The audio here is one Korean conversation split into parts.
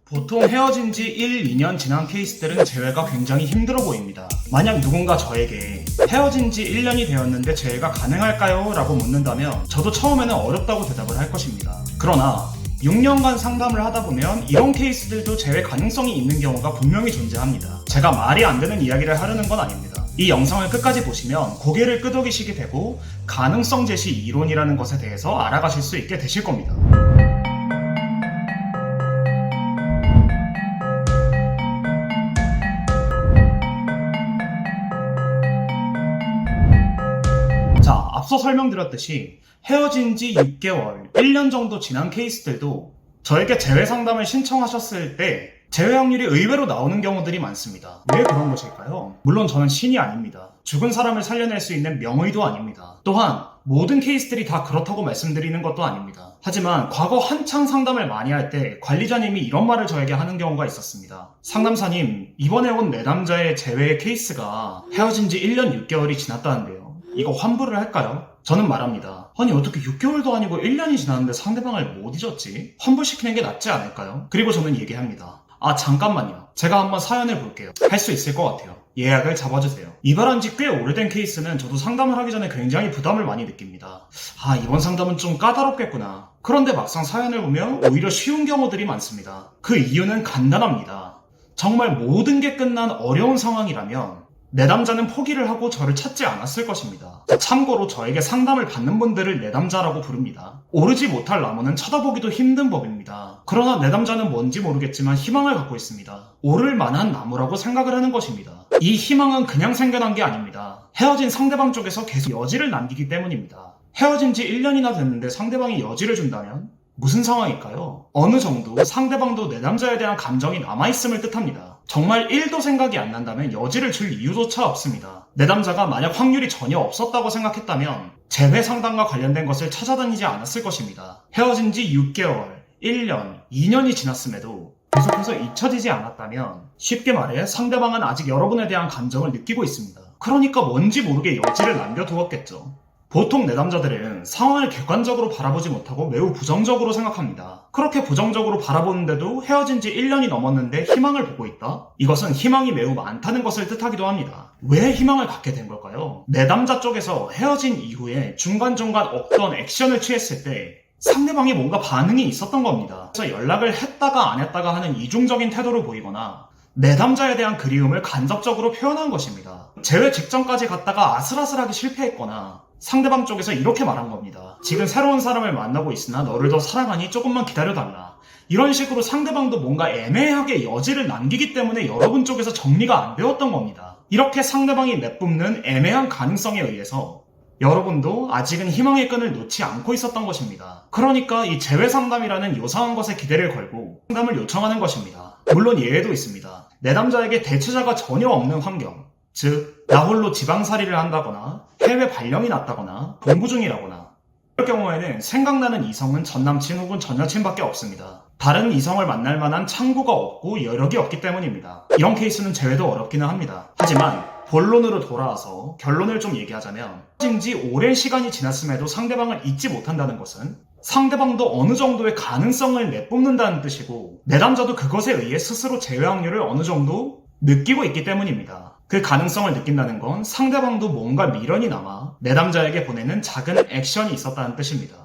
보통 헤어진 지 1, 2년 지난 케이스들은 재회가 굉장히 힘들어 보입니다. 만약 누군가 저에게 헤어진 지 1년이 되었는데 재회가 가능할까요? 라고 묻는다면 저도 처음에는 어렵다고 대답을 할 것입니다. 그러나 6년간 상담을 하다 보면 이런 케이스들도 재회 가능성이 있는 경우가 분명히 존재합니다. 제가 말이 안 되는 이야기를 하려는 건 아닙니다. 이 영상을 끝까지 보시면 고개를 끄덕이시게 되고 가능성 제시 이론이라는 것에 대해서 알아가실 수 있게 되실 겁니다. 자, 앞서 설명드렸듯이 헤어진 지 6개월, 1년 정도 지난 케이스들도 저에게 재회 상담을 신청하셨을 때 재회 확률이 의외로 나오는 경우들이 많습니다. 왜 그런 것일까요? 물론 저는 신이 아닙니다. 죽은 사람을 살려낼 수 있는 명의도 아닙니다. 또한 모든 케이스들이 다 그렇다고 말씀드리는 것도 아닙니다. 하지만 과거 한창 상담을 많이 할 때 관리자님이 이런 말을 저에게 하는 경우가 있었습니다. 상담사님, 이번에 온 내담자의 재회 케이스가 헤어진 지 1년 6개월이 지났다는데요. 이거 환불을 할까요? 저는 말합니다. 아니 어떻게 6개월도 아니고 1년이 지났는데 상대방을 못 잊었지? 환불시키는 게 낫지 않을까요? 그리고 저는 얘기합니다. 아 잠깐만요. 제가 한번 사연을 볼게요. 할 수 있을 것 같아요. 예약을 잡아주세요. 이발한 지 꽤 오래된 케이스는 저도 상담을 하기 전에 굉장히 부담을 많이 느낍니다. 아 이번 상담은 좀 까다롭겠구나. 그런데 막상 사연을 보면 오히려 쉬운 경우들이 많습니다. 그 이유는 간단합니다. 정말 모든 게 끝난 어려운 상황이라면 내담자는 포기를 하고 저를 찾지 않았을 것입니다. 참고로 저에게 상담을 받는 분들을 내담자라고 부릅니다. 오르지 못할 나무는 쳐다보기도 힘든 법입니다. 그러나 내담자는 뭔지 모르겠지만 희망을 갖고 있습니다. 오를 만한 나무라고 생각을 하는 것입니다. 이 희망은 그냥 생겨난 게 아닙니다. 헤어진 상대방 쪽에서 계속 여지를 남기기 때문입니다. 헤어진 지 1년이나 됐는데 상대방이 여지를 준다면? 무슨 상황일까요? 어느 정도 상대방도 내담자에 대한 감정이 남아있음을 뜻합니다. 정말 1도 생각이 안 난다면 여지를 줄 이유조차 없습니다. 내담자가 만약 확률이 전혀 없었다고 생각했다면 재회 상담과 관련된 것을 찾아다니지 않았을 것입니다. 헤어진 지 6개월, 1년, 2년이 지났음에도 계속해서 잊혀지지 않았다면 쉽게 말해 상대방은 아직 여러분에 대한 감정을 느끼고 있습니다. 그러니까 뭔지 모르게 여지를 남겨두었겠죠. 보통 내담자들은 상황을 객관적으로 바라보지 못하고 매우 부정적으로 생각합니다. 그렇게 부정적으로 바라보는데도 헤어진 지 1년이 넘었는데 희망을 보고 있다? 이것은 희망이 매우 많다는 것을 뜻하기도 합니다. 왜 희망을 갖게 된 걸까요? 내담자 쪽에서 헤어진 이후에 중간중간 어떤 액션을 취했을 때 상대방이 뭔가 반응이 있었던 겁니다. 그래서 연락을 했다가 안 했다가 하는 이중적인 태도를 보이거나 내담자에 대한 그리움을 간접적으로 표현한 것입니다. 재회 직전까지 갔다가 아슬아슬하게 실패했거나 상대방 쪽에서 이렇게 말한 겁니다. 지금 새로운 사람을 만나고 있으나 너를 더 사랑하니 조금만 기다려달라. 이런 식으로 상대방도 뭔가 애매하게 여지를 남기기 때문에 여러분 쪽에서 정리가 안 되었던 겁니다. 이렇게 상대방이 내뿜는 애매한 가능성에 의해서 여러분도 아직은 희망의 끈을 놓지 않고 있었던 것입니다. 그러니까 이 재회 상담이라는 요상한 것에 기대를 걸고 상담을 요청하는 것입니다. 물론 예외도 있습니다. 내담자에게 대처자가 전혀 없는 환경, 즉 나 홀로 지방살이를 한다거나 해외 발령이 났다거나 공부 중이라거나 이럴 경우에는 생각나는 이성은 전남친 혹은 전여친밖에 없습니다. 다른 이성을 만날 만한 창구가 없고 여력이 없기 때문입니다. 이런 케이스는 재회도 어렵기는 합니다. 하지만 본론으로 돌아와서 결론을 좀 얘기하자면 헤어진 지 오랜 시간이 지났음에도 상대방을 잊지 못한다는 것은 상대방도 어느 정도의 가능성을 내뿜는다는 뜻이고 내담자도 그것에 의해 스스로 재회 확률을 어느 정도 느끼고 있기 때문입니다. 그 가능성을 느낀다는 건 상대방도 뭔가 미련이 남아 내담자에게 보내는 작은 액션이 있었다는 뜻입니다.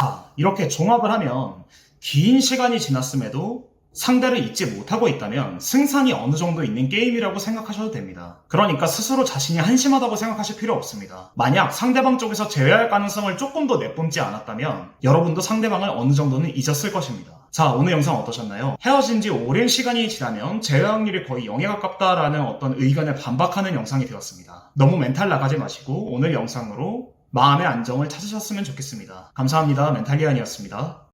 자, 이렇게 종합을 하면 긴 시간이 지났음에도 상대를 잊지 못하고 있다면 승산이 어느 정도 있는 게임이라고 생각하셔도 됩니다. 그러니까 스스로 자신이 한심하다고 생각하실 필요 없습니다. 만약 상대방 쪽에서 제외할 가능성을 조금 더 내뿜지 않았다면 여러분도 상대방을 어느 정도는 잊었을 것입니다. 자, 오늘 영상 어떠셨나요? 헤어진 지 오랜 시간이 지나면 재회 확률이 거의 0에 가깝다라는 어떤 의견에 반박하는 영상이 되었습니다. 너무 멘탈 나가지 마시고 오늘 영상으로 마음의 안정을 찾으셨으면 좋겠습니다. 감사합니다. 멘탈리안이었습니다.